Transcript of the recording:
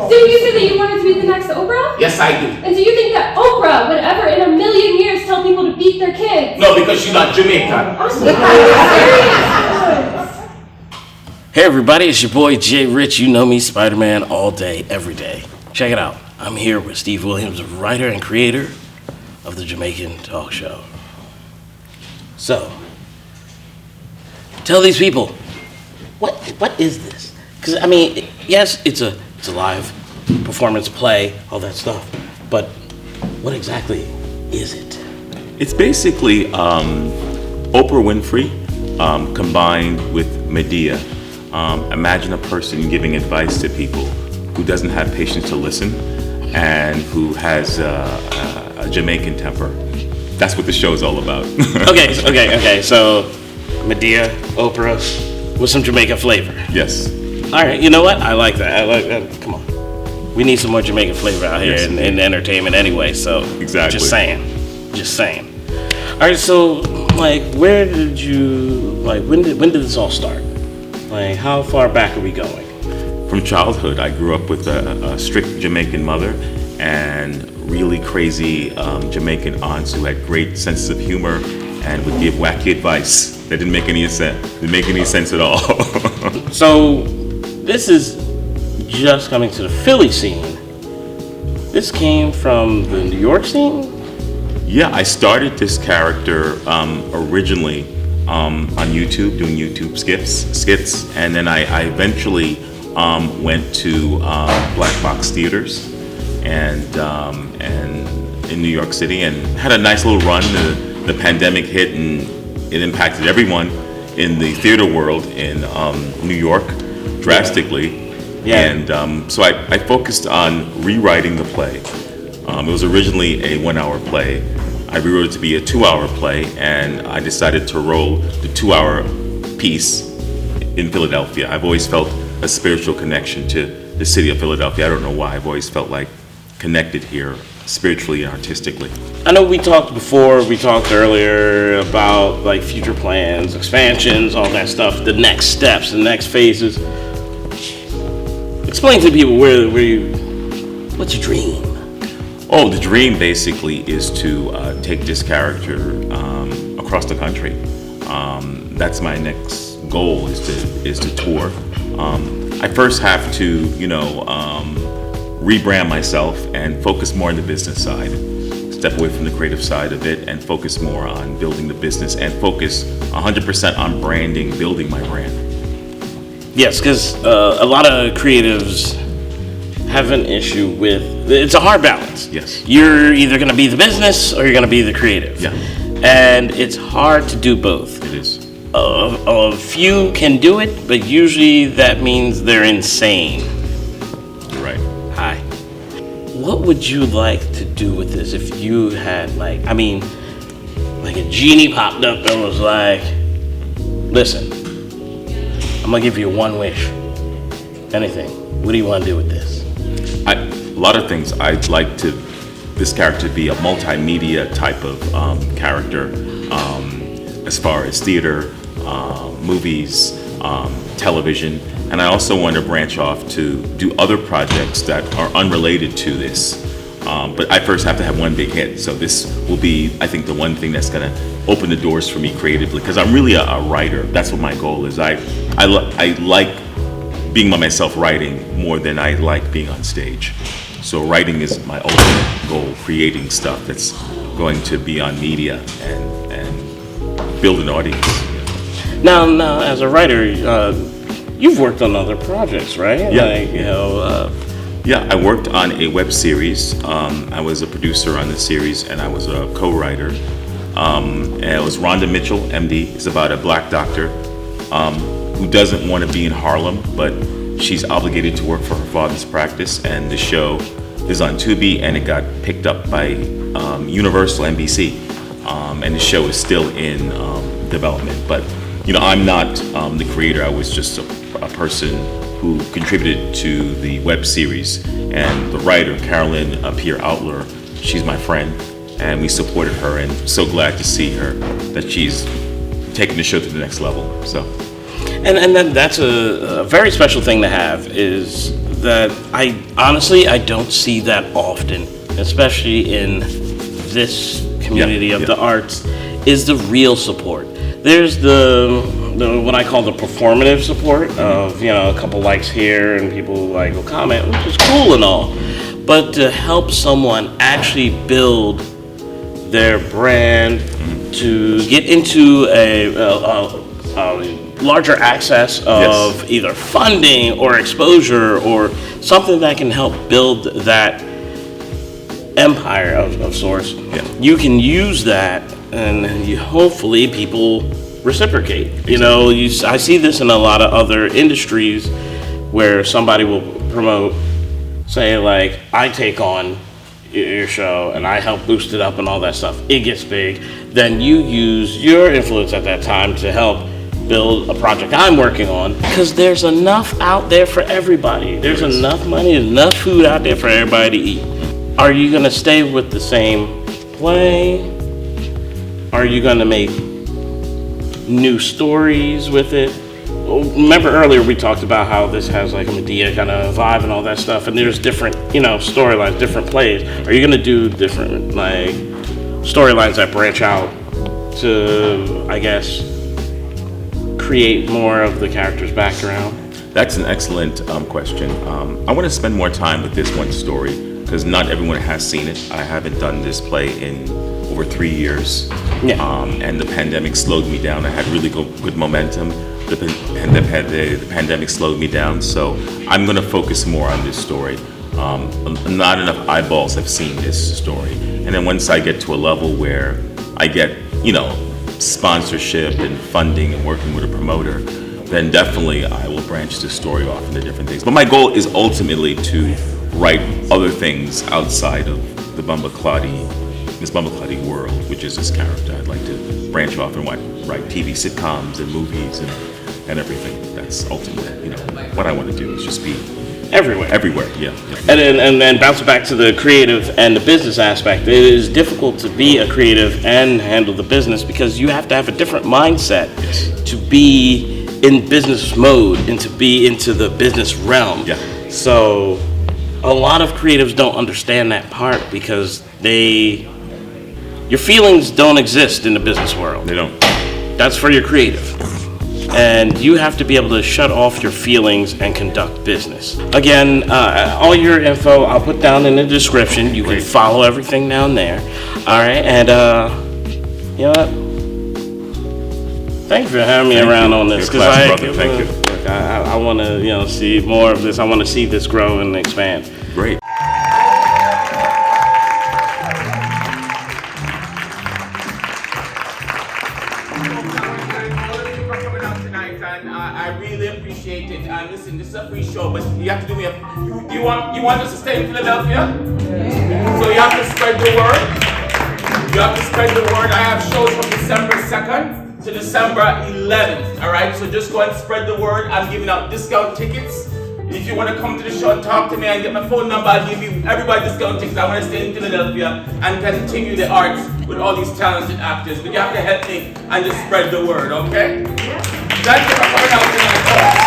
So you said that you wanted to be the next Oprah? Yes, I do. And do you think that Oprah would ever in a million years tell people to beat their kids? No, because she's not Jamaican. I'm serious. Hey everybody, it's your boy Jay Rich. You know me, Spider-Man, all day, every day. Check it out. I'm here with Steve Williams, writer and creator of the Jamaican Talk Show. So, tell these people, what is this? Because I mean, yes, it's a live performance, play, all that stuff. But what exactly is it? It's basically Oprah Winfrey combined with Medea. Imagine a person giving advice to people who doesn't have patience to listen and who has a Jamaican temper. That's what the show is all about. Okay. So Medea, Oprah, with some Jamaican flavor. Yes. All right, you know what? I like that. Come on. We need some more Jamaican flavor out here in entertainment anyway, so. Exactly. Just saying. All right, so, like, where did you, like, when did this all start? Like, how far back are we going? From childhood, I grew up with a strict Jamaican mother and really crazy Jamaican aunts who had great senses of humor and would give wacky advice that didn't make any sense at all. So, this is just coming to the Philly scene. This came from the New York scene? Yeah, I started this character originally on YouTube, doing YouTube skits, and then I eventually went to black box theaters and in New York City, and had a nice little run. The pandemic hit, and it impacted everyone in the theater world in New York drastically. Yeah. And so I focused on rewriting the play. It was originally a 1 hour play. I rewrote it to be a 2 hour play, and I decided to roll the 2 hour piece in Philadelphia. I've always felt a spiritual connection to the city of Philadelphia. I don't know why. I've always felt like connected here spiritually and artistically. I know we talked earlier about like future plans, expansions, all that stuff, the next steps, the next phases. Explain to people what's your dream? Oh, the dream basically is to take this character across the country. That's my next goal, is to tour. I first have to, rebrand myself and focus more on the business side. Step away from the creative side of it and focus more on building the business and focus 100% on branding, building my brand. Yes, because a lot of creatives have an issue with, it's a hard balance. Yes. You're either going to be the business or you're going to be the creative. Yeah. And it's hard to do both. It is. A few can do it, but usually that means they're insane. You're right. Hi. What would you like to do with this if you had like a genie popped up and was like, listen, I'm gonna give you one wish. Anything. What do you want to do with this? A lot of things. I'd like this character to be a multimedia type of character, as far as theater, movies, television, and I also want to branch off to do other projects that are unrelated to this. But I first have to have one big hit. So this will be, I think, the one thing that's going to open the doors for me creatively, because I'm really a writer. That's what my goal is. I like being by myself writing more than I like being on stage. So writing is my ultimate goal, creating stuff that's going to be on media and build an audience. Now, as a writer, you've worked on other projects, right? Yeah. Yeah, I worked on a web series. I was a producer on the series, and I was a co-writer. And it was Rhonda Mitchell, MD. It's about a black doctor who doesn't want to be in Harlem, but she's obligated to work for her father's practice. And the show is on Tubi, and it got picked up by Universal NBC. And the show is still in development. But I'm not the creator. I was just a person who contributed to the web series. And the writer, Carolyn Pierre Outler, she's my friend, and we supported her, and so glad to see her that she's taking the show to the next level. So, and that's a very special thing to have, is that I honestly don't see that often, especially in this community of the arts, is the real support. There's the what I call the performative support of, you know, a couple likes here and people like will comment, which is cool and all. But to help someone actually build their brand, to get into a larger access of either funding or exposure or something that can help build that empire of sorts, you can use that, and hopefully people reciprocate. You know, I see this in a lot of other industries where somebody will promote, say like, I take on your show and I help boost it up and all that stuff. It gets big. Then you use your influence at that time to help build a project I'm working on, because there's enough out there for everybody. There's enough money, enough food out there for everybody to eat. Are you gonna stay with the same play? Are you gonna make new stories with it? Remember earlier we talked about how this has like a Medea kind of vibe and all that stuff, and there's different, you know, storylines, different plays. Are you gonna do different like storylines that branch out to, I guess, create more of the character's background? That's an excellent question. I want to spend more time with this one story because not everyone has seen it. I haven't done this play in over 3 years, and the pandemic slowed me down. I had really good momentum. The pandemic slowed me down, so I'm going to focus more on this story. Not enough eyeballs have seen this story, and then once I get to a level where I get, you know, sponsorship and funding and working with a promoter, then definitely I will branch this story off into different things. But my goal is ultimately to write other things outside of the Bomba Claudie, Miss Bomba Claudie world, which is this character. I'd like to branch off and write TV sitcoms and movies and everything. That's ultimately, you know, what I want to do is just be everywhere, yeah. And then bouncing back to the creative and the business aspect, it is difficult to be a creative and handle the business because you have to have a different mindset to be in business mode and to be into the business realm. So a lot of creatives don't understand that part because your feelings don't exist in the business world. They don't. That's for your creative. And you have to be able to shut off your feelings and conduct business. Again, all your info I'll put down in the description. You can follow everything down there. All right, and you know what? Thank you for having me around on this. Thank you. I want to, see more of this. I want to see this grow and expand. Great. I really appreciate it. And listen, this is a free show, but you have to do me you want us to stay in Philadelphia? So you have to spread the word. You have to spread the word. I have shows from December 2nd to December 11th. Alright, so just go and spread the word. I'm giving out discount tickets. If you want to come to the show and talk to me and get my phone number, I'll give you everybody discount tickets. I want to stay in Philadelphia and continue the arts with all these talented actors. But you have to help me and just spread the word, okay? Thank you for coming out tonight.